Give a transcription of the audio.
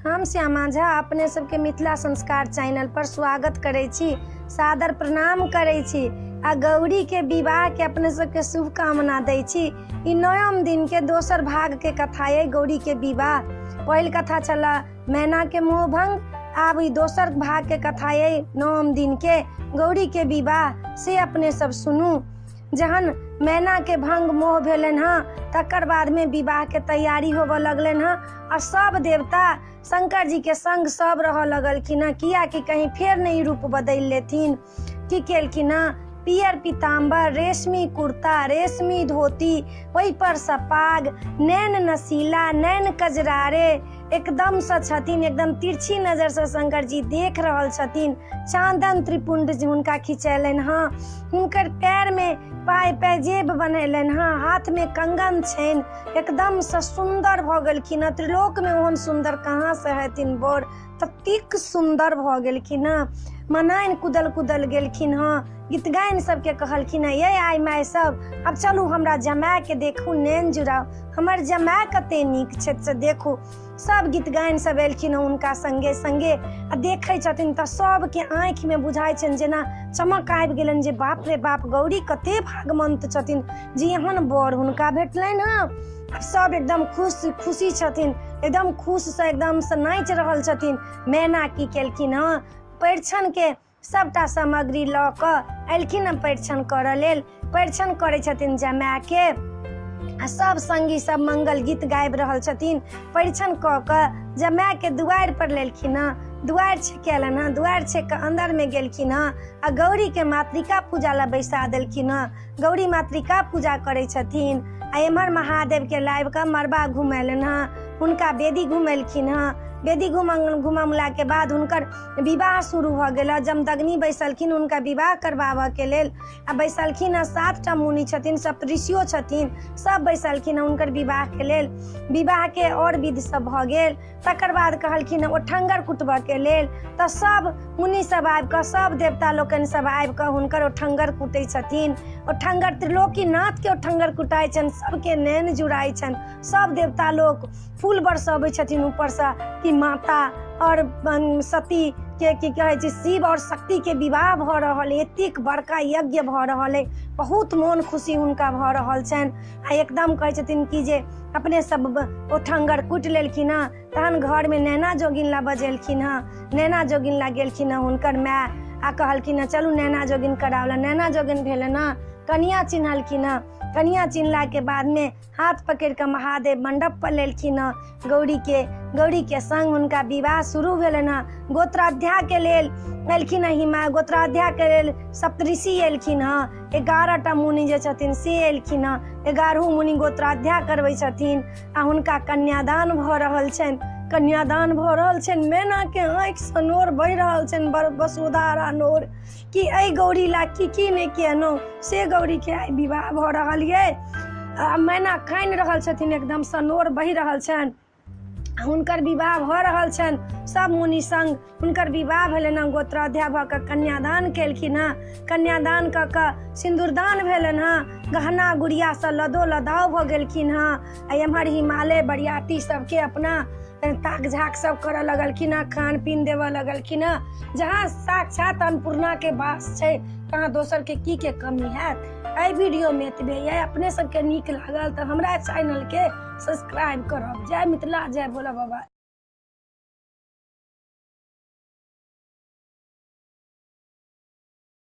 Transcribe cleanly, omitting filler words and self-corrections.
हम श्यामा झा अपने सबके मिथिला संस्कार चैनल पर स्वागत करै छी, सादर प्रणाम करै छी आ गौरी के विवाह के अपने सबके शुभकामना दै छी। ई नवम दिन के दोसर भाग के कथा है गौरी के विवाह। पहिल कथा चला मैना के मोहभंग, अब ई दोसर भाग के कथा है नवम दिन के गौरी के विवाह से अपने सब सुनू। जहन मैना के भंग मोह भेलन हाँ तकर बाद में विवाह के तैयारी होबे लगलन हाँ और सब देवता शंकर जी के संग सब रह लगलखिन हाँ, किया कि कहीं फिर नहीं रूप बदल लेथिन। की केलखिन हाँ, पियर पीताम्बर, रेशमी कुर्ता, रेशमी धोती, वही पर सपाग, नैन नसीला, नैन कजरारे, एकदम से छथिन, एकदम तिरछी नजर से शंकर जी देख रहल छथिन। चांदन त्रिपुंड हुनका खिंचैलन हाँ, हुनकर पैर में पैजेब बनेलन हाँ, हाथ में कंगन छेन, एकदम से सुंदर भ गेलखिन। त्रिलोक में ओहन सुंदर कहाँ से हेथिन बर, ततेक सुंदर भ गेलखिन। मनाइन कुदल कुदल गेलखिन हाँ, गीत गायन सबके कहलखिन ये आइ माय सब, अब चलू हमरा जमाय के देखू, नैन जुड़ाओ, हमर जमाय कते नीक छै से देखू। सब गीत गायन सब एलखिन उनका संगे संगे आ देखे छथिन त सबके आँखि में बुझाइ छनि जेना चमक आबि गेलन जे बाप रे बाप गौरी कते भागवंत छथिन जे एहन बर हुनका भेटलनि हाँ। सब एकदम खुशी छथिन, एकदम खुश से एकदम से नाच रहल छथिन। मैना की केलखिन हाँ, परिछन के सबटा सामग्री ल क एलखिन परिछन करऽ लेल, परिछन करै छथिन जमाय के। सब संगी सब मंगल गीत गाबि रहल छथिन। परिछन क क जमाय के दुआर पर लेलखिन हाँ, दुआर छेकेलन हाँ, दुआर छेक के अंदर में गेलखिन हाँ आ गौरी के मातृका पूजा ला बैसा देलखिन हाँ। गौरी मातृका पूजा करे छथिन आ एम्हर महादेव के लाइब का मरबा घुमेलन हाँ, हुनका वेदी घुमेलखिन हाँ। वेदी घुमला के बाद हुनकर विवाह शुरू भ गेल। जमदग्नि बैसलखिन उनका विवाह करवाबऽ के लेल आ बैसलखिन 7टा मुनि छथिन, सप्तऋषियो छथिन, सब बैसलखिन हुनकर विवाह के लेल। विवाह के और विधि सब भ गेल। तकर बाद कहलखिन ओठंगर कुटबऽ के लेल त सब मुनि सब आबि क, सब देवता लोकनि सब आबि क हुनकर ओठंगर कुटै छथिन। ओठंगर त्रिलोकी नाथ के ओठंगर कुटाइ छनि, सबके नैन जुड़ाइ छनि। सब देवता लोग फूल बरसबै छथिन ऊपर से कि माता और सती के की कहे छै शिव और शक्ति के विवाह भ रहल है, एतेक बड़का यज्ञ भ रहल है, बहुत मन खुशी हुनका भ रहल छनि। आ एकदम कहे छथिन कि जे अपने सब ओठंगर कुट लेलखिन हाँ, तहन घर में नैना जोगिन ला बजेलखिन हाँ। नैना जोगिन ला गेलखिन हाँ हुनकर माय आ कहलखिन चलू नैना जोगिन करावला। नैना जोगिन भेलन हाँ, कन्या चिन्हलखिन हाँ। कन्या चिन्हला के बाद में हाथ पकड़ के महादेव मंडप पर लेलखिन हाँ। गौरी के संग उनका विवाह शुरू भेलन हाँ। गोत्राध्याय के लेल एलखिन हिमा, गोत्राध्याय के लेल सप्तऋषि एलखिन हाँ। 11टा मुनि जे छथिन से एलखिन हाँ। 11 मुनि गोत्राध्याय करबै छथिन आ हुनका कन्यादान भ रहल छनि। कन्यादान भ रहल छनि, मैना के आँखि से नोर बहि रहल छनि, बसुधारा नोर कि एहि गौरी ला की ने केनो से गौरी के आइ विवाह भ रहल ये। मैना कानि रहल छथिन, एकदम से नोर बहि रहल छनि, हुनकर विवाह भ रहल छनि। सब मुनि संग हुनकर विवाह भेलन हाँ। गोत्राध्याय भ क कन्यादान केलखिन हाँ। कन्यादान क क सिंदूरदान भेलन हाँ। गहना गुड़िया से लदो लदाव भ गेलखिन हाँ। एम्हर हिमालय बरियाती सबके अपना ताक झाक सब करऽ लगलखिन हाँ, खान पीन देवऽ लगलखिन हाँ। जहाँ साक्षात अन्नपूर्णा के वास छै, कहाँ दोसर के की के कमी हैत। एहि वीडियो में एतबे ये। अपने सबके नीक लागल तो हमरा चैनल के सब्सक्राइब करब। जय मिथिला, जय भोला बाबा।